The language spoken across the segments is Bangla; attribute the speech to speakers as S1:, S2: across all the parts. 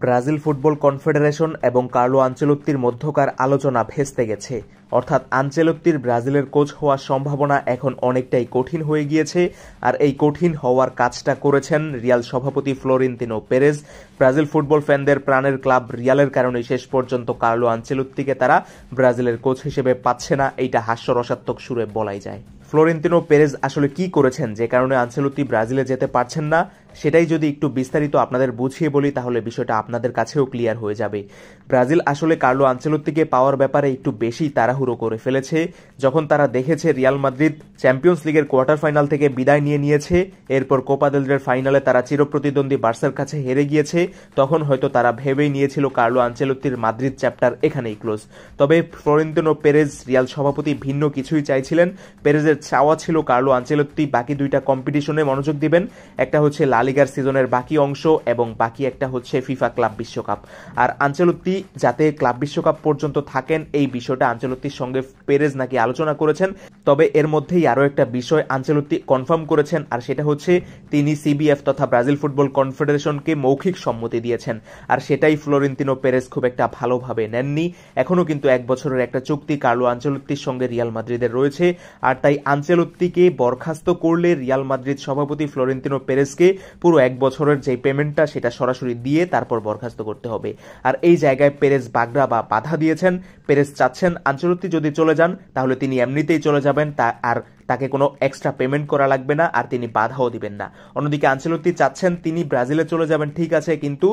S1: ব্রাজিল ফুটবল কনফেডারেশন এবং কার্লো আনচেলত্তির মধ্যকার আলোচনা ভেস্তে গেছে। অর্থাৎ আনচেলত্তির ব্রাজিলের কোচ হওয়ার সম্ভাবনা এখন অনেকটাই কঠিন হয়ে গিয়েছে। আর এই কঠিন হওয়ার কাজটা করেছেন রিয়াল সভাপতি ফ্লোরেন্তিনো পেরেজ। ব্রাজিল ফুটবল ফ্যানদের প্রাণের ক্লাব রিয়ালের কারণে শেষ পর্যন্ত কার্লো আনচেলত্তিকে তারা ব্রাজিলের কোচ হিসেবে পাচ্ছে না, এইটা হাস্যরসাত্মক সুরে বলাই যায়। ফ্লোরেন্তিনো পেরেজ আসলে কি করেছেন যে কারণে আনচেলত্তি ব্রাজিলে যেতে পারছেন না, সেটাই যদি একটু বিস্তারিত আপনাদের বুঝিয়ে বলি তাহলে বিষয়টা আপনাদের কাছেও ক্লিয়ার হয়ে যাবে। ব্রাজিল আসলে কার্লো আনচেলত্তিকে পাওয়ার ব্যাপারে একটু বেশি তাড়াহুড়ো করে ফেলেছে। যখন তারা দেখেছে রিয়াল মাদ্রিদ চ্যাম্পিয়ন্স লিগের কোয়ার্টার ফাইনাল থেকে বিদায় নিয়েছে, এরপর কোপা দেল রের ফাইনালে তারা চিরপ্রতিদ্বন্দ্বী বার্সার কাছে হেরে গিয়েছে, তখন হয়তো তারা ভেবেই নিয়েছিল কার্লো আনচেলত্তির মাদ্রিদ চ্যাপ্টার এখানেই ক্লোজ। তবে ফ্লোরেন্তিনো পেরেজ রিয়াল সভাপতি ভিন্ন কিছুই চাইছিলেন। পেরেজের চাওয়া ছিল কার্লো আনচেলত্তি বাকি দুইটা কম্পিটিশনে মনোযোগ দিবেন, একটা হচ্ছে লা লিগার সিজনের বাকি অংশ এবং বাকি একটা হচ্ছে ফিফা ক্লাব বিশ্বকাপ। আর আনচেলত্তি যাতে ক্লাব বিশ্বকাপ পর্যন্ত থাকেন এই বিষয়টা আনচেলত্তির সঙ্গে পেরেজ নাকি আলোচনা করেছেন। তবে এর মধ্যেই আরও একটা বিষয় আনচেলত্তি কনফার্ম করেছেন, আর সেটা হচ্ছে তিনি সিবিএফ তথা ব্রাজিল ফুটবল কনফেডারেশনকে মৌখিক সম্মতি দিয়েছেন। আর সেটাই ফ্লোরেন্তিনো পেরেজ খুব একটা ভালোভাবে নেননি। এখনও কিন্তু 1 বছরের একটা চুক্তি কার্লো আনচেলত্তির সঙ্গে রিয়াল মাদ্রিদের রয়েছে। আর তাই আনচেলত্তিকে বরখাস্ত করলে রিয়াল মাদ্রিদ সভাপতি ফ্লোরেন্তিনো পেরেজকে পুরো 1 বছরের যে পেমেন্টটা সেটা সরাসরি দিয়ে তারপর বরখাস্ত করতে হবে। আর এই জায়গায় পেরেজ বাগড়া বা বাধা দিয়েছেন। পেরেজ চাচ্ছেন আনচেলত্তি যদি চলে যান তাহলে তিনি এমনিতেই চলে যাবেন, আর তাকে কোনো এক্সট্রা পেমেন্ট করা লাগবে না, আর তিনি বাধাও দিবেন না। অন্যদিকে আনচেলত্তি চাচ্ছেন তিনি ব্রাজিলে চলে যাবেন ঠিক আছে, কিন্তু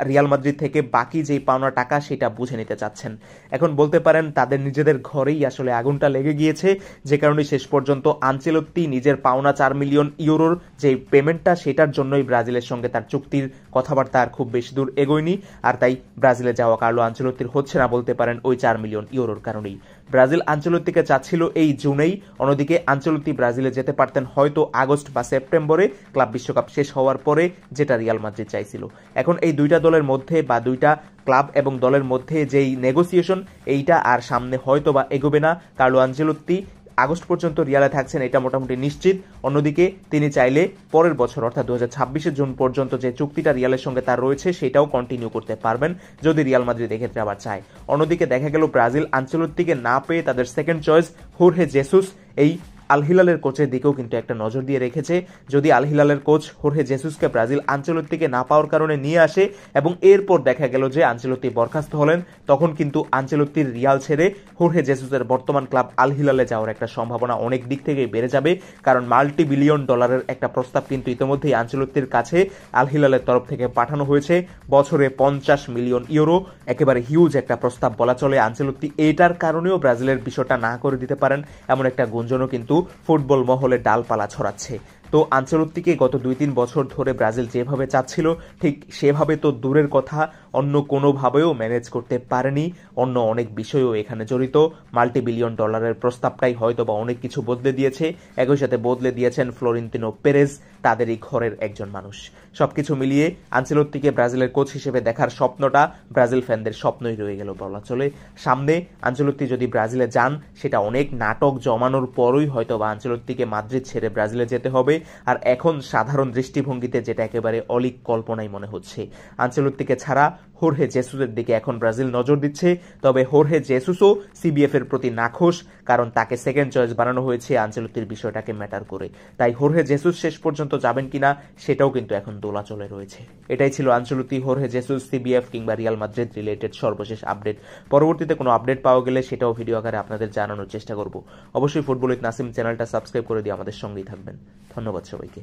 S1: রিয়াল মাদ্রিদ থেকে বাকি যেই পাওনা টাকা সেটা বুঝে নিতে চাচ্ছেন। এখন বলতে পারেন তাদের নিজেদের ঘরেই আসলে আগুনটা লেগে গিয়েছে, যে কারণে শেষ পর্যন্ত আনচেলত্তি নিজের পাওনা 4 মিলিয়ন ইউরোর যে পেমেন্টটা সেটার জন্যই ব্রাজিলের সঙ্গে তার চুক্তির কথাবার্তা আর খুব বেশি দূর এগোয়নি। আর তাই ব্রাজিলে যাওয়া কার্লো আনচেলত্তির হচ্ছে না বলতে পারেন ওই 4 মিলিয়ন ইউরোর কারণেই। ব্রাজিল আনচেলত্তিকে চাচ্ছিল এই জুনেই, অন্যদিকে আনচেলত্তি ব্রাজিলে যেতে পারতেন হয়তো আগস্ট বা সেপ্টেম্বরে ক্লাব বিশ্বকাপ শেষ হওয়ার পরে, যেটা রিয়াল মাদ্রিদ চাইছিল। এখন এই দুইটা দলের মধ্যে বা দুইটা ক্লাব এবং দলের মধ্যে যেই নেগোসিয়েশন এইটা আর সামনে হয়তো বা এগোবে না। কার্লো আনচেলত্তি আগস্ট পর্যন্ত রিয়ালে থাকছেন এটা মোটামুটি নিশ্চিত। অন্যদিকে তিনি চাইলে পরের বছর অর্থাৎ 2026 জুন পর্যন্ত যে চুক্তিটা রিয়ালের সঙ্গে তার রয়েছে সেটাও কন্টিনিউ করতে পারবেন যদি রিয়াল মাদ্রিদ এক্ষেত্রে আবার চায়। অন্যদিকে দেখা গেল ব্রাজিল আনচেলত্তিকে না পেয়ে তাদের সেকেন্ড চয়েস হোর্হে জেসুস এই আল হিলালের কোচের দিকেও কিন্তু একটা নজর দিয়ে রেখেছে। যদি আল হিলালের কোচ হোর্হে জেসুসকে ব্রাজিল আনচেলত্তিকে না পাওয়ার কারণে নিয়ে আসে এবং এরপর দেখা গেল যে আনচেলত্তি বরখাস্ত হলেন, তখন কিন্তু আনচেলত্তির রিয়াল ছেড়ে হোর্হে জেসুসের বর্তমান ক্লাব আল হিলালে যাওয়ার একটা সম্ভাবনা অনেক দিক থেকেই বেড়ে যাবে। কারণ মাল্টি বিলিয়ন ডলারের একটা প্রস্তাব কিন্তু ইতিমধ্যেই আনচেলত্তির কাছে আল হিলালের তরফ থেকে পাঠানো হয়েছে, বছরে 50 মিলিয়ন ইউরো, একেবারে হিউজ একটা প্রস্তাব বলা চলে। আনচেলত্তি এটার কারণেও ব্রাজিলের বিষয়টা না করে দিতে পারেন এমন একটা গুঞ্জনও কিন্তু ফুটবল মহলে ডালপালা ছড়াচ্ছে। তো আনচেলত্তিকে গত 2-3 বছর ধরে ব্রাজিল যেভাবে চাচ্ছিল ঠিক সেভাবে তো দূরের কথা, অন্য কোনোভাবেও ম্যানেজ করতে পারেনি। অন্য অনেক বিষয়ও এখানে জড়িত। মাল্টি বিলিয়ন ডলারের প্রস্তাবটাই হয়তো বা অনেক কিছু বদলে দিয়েছে। একই সাথে বদলে দিয়েছেন ফ্লোরেন্তিনো পেরেজ, তাদেরই ঘরের একজন মানুষ। সবকিছু মিলিয়ে আনচেলত্তিকে ব্রাজিলের কোচ হিসেবে দেখার স্বপ্নটা ব্রাজিল ফ্যানদের স্বপ্নই রয়ে গেল বলা চলে। সামনে আনচেলত্তি যদি ব্রাজিলে যান সেটা অনেক নাটক জমানোর পরই হয়তো বা আনচেলত্তিকে মাদ্রিদ ছেড়ে ব্রাজিলে যেতে হবে। আর এখন সাধারণ দৃষ্টিভঙ্গিতে যেটা একেবারে অলীক কল্পনাই মনে হচ্ছে। আনচেলত্তিকে ছাড়া হোর্হে জেসুসের দিকে এখন ব্রাজিল নজর দিচ্ছে। তবে হোর্হে জেসুসও সিবিএফ এর প্রতি নাখোশ, কারণ তাকে সেকেন্ড চয়েস বানানো হয়েছে আনচেলত্তির বিষয়টাকে ম্যাটার করে। তাই হোর্হে জেসুস শেষ পর্যন্ত যাবেন কিনা সেটাও কিন্তু এখন দোলাচলে রয়েছে। এটাই ছিল আনচেলত্তি, হোর্হে জেসুস, সিবিএফ কিংবা রিয়াল মাদ্রিদ রিলেটেড সর্বশেষ আপডেট। পরবর্তীতে কোনো আপডেট পাওয়া গেলে সেটাও ভিডিও আকারে আপনাদের জানানোর চেষ্টা করব। অবশ্যই ফুটবল উইথ নাসিম চ্যানেলটা সাবস্ক্রাইব করে দিয়ে আমাদের সঙ্গেই থাকবেন। ধন্যবাদ সবাইকে।